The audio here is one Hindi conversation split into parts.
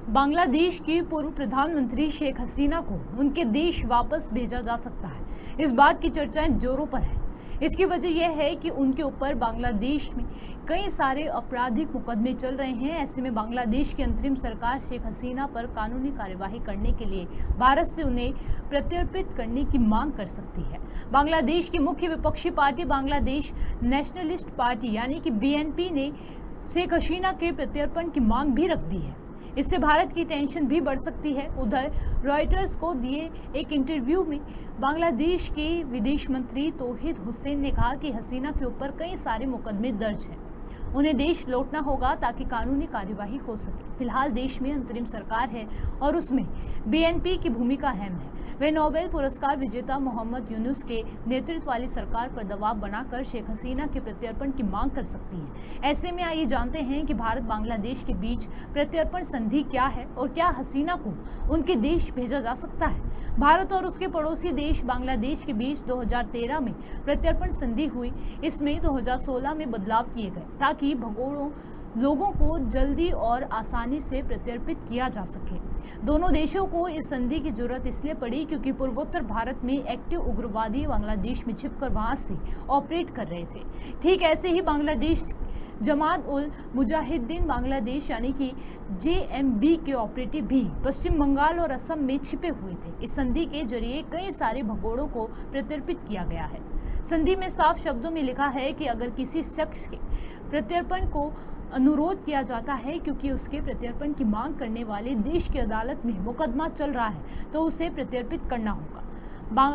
बांग्लादेश की पूर्व प्रधानमंत्री शेख हसीना को उनके देश वापस भेजा जा सकता है। इस बात की चर्चाएं जोरों पर है। इसकी वजह यह है कि उनके ऊपर बांग्लादेश में कई सारे आपराधिक मुकदमे चल रहे हैं। ऐसे में बांग्लादेश की अंतरिम सरकार शेख हसीना पर कानूनी कार्यवाही करने के लिए भारत से उन्हें प्रत्यर्पित करने की मांग कर सकती है। बांग्लादेश की मुख्य विपक्षी पार्टी बांग्लादेश नेशनलिस्ट पार्टी यानी कि बीएनपी ने शेख हसीना के प्रत्यर्पण की मांग भी रख दी है। इससे भारत की टेंशन भी बढ़ सकती है। उधर रॉयटर्स को दिए एक इंटरव्यू में बांग्लादेश के विदेश मंत्री तौहीद हुसैन ने कहा कि हसीना के ऊपर कई सारे मुकदमे दर्ज हैं, उन्हें देश लौटना होगा ताकि कानूनी कार्यवाही हो सके। फिलहाल देश में अंतरिम सरकार है और उसमें बीएनपी की भूमिका अहम है। वे नोबेल पुरस्कार विजेता मोहम्मद यूनुस के नेतृत्व वाली सरकार पर दबाव बनाकर शेख हसीना के प्रत्यर्पण की मांग कर सकती हैं। ऐसे में आइए जानते हैं कि भारत बांग्लादेश के बीच प्रत्यर्पण संधि क्या है और क्या हसीना को उनके देश भेजा जा सकता है। भारत और उसके पड़ोसी देश बांग्लादेश के बीच 2013 में प्रत्यर्पण संधि हुई। इसमें 2016 में बदलाव किए गए ताकि भगोड़ों लोगों को जल्दी और आसानी से प्रत्यर्पित किया जा सके। दोनों देशों को इस संधि की जरूरत इसलिए पड़ी क्योंकि पूर्वोत्तर भारत में एक्टिव उग्रवादी बांग्लादेश में छिपकर वहां से ऑपरेट कर रहे थे। ठीक ऐसे ही बांग्लादेश जमात उल मुजाहिदीन बांग्लादेश यानी कि जेएमबी के ऑपरेटिव भी पश्चिम बंगाल और असम में छिपे हुए थे। इस संधि के जरिए कई सारे भगोड़ों को प्रत्यर्पित किया गया है। संधि में साफ शब्दों में लिखा है कि अगर किसी शख्स के प्रत्यर्पण को अनुरोध किया जाता है क्योंकि उसके प्रत्यर्पण की मांग करने वाले देश की अदालत में मुकदमा चल रहा है तो उसे प्रत्यर्पित करना होगा।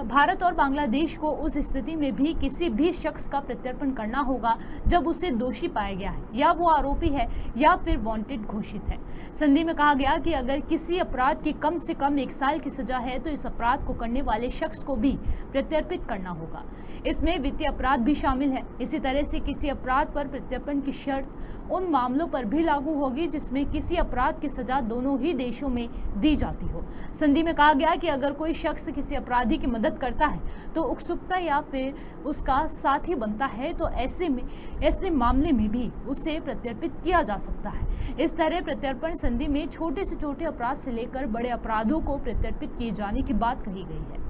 भारत और बांग्लादेश को उस स्थिति में भी किसी भी शख्स का प्रत्यर्पण करना होगा जब उसे दोषी पाया गया है या वो आरोपी है या फिर वांटेड घोषित है। संधि में कहा गया कि अगर किसी अपराध की कम से कम 1 साल की सजा है तो इस अपराध को करने वाले शख्स को भी प्रत्यर्पित करना होगा। इसमें वित्तीय अपराध भी शामिल है। इसी तरह से किसी अपराध पर प्रत्यर्पण की शर्त उन मामलों पर भी लागू होगी जिसमें किसी अपराध की सजा दोनों ही देशों में दी जाती हो। संधि में कहा गया कि अगर कोई शख्स किसी अपराधी की मदद करता है तो उत्सुकता या फिर उसका साथी बनता है तो ऐसे मामले में भी उसे प्रत्यर्पित किया जा सकता है। इस तरह प्रत्यर्पण संधि में छोटे से छोटे अपराध से लेकर बड़े अपराधों को प्रत्यर्पित किए जाने की बात कही गई है।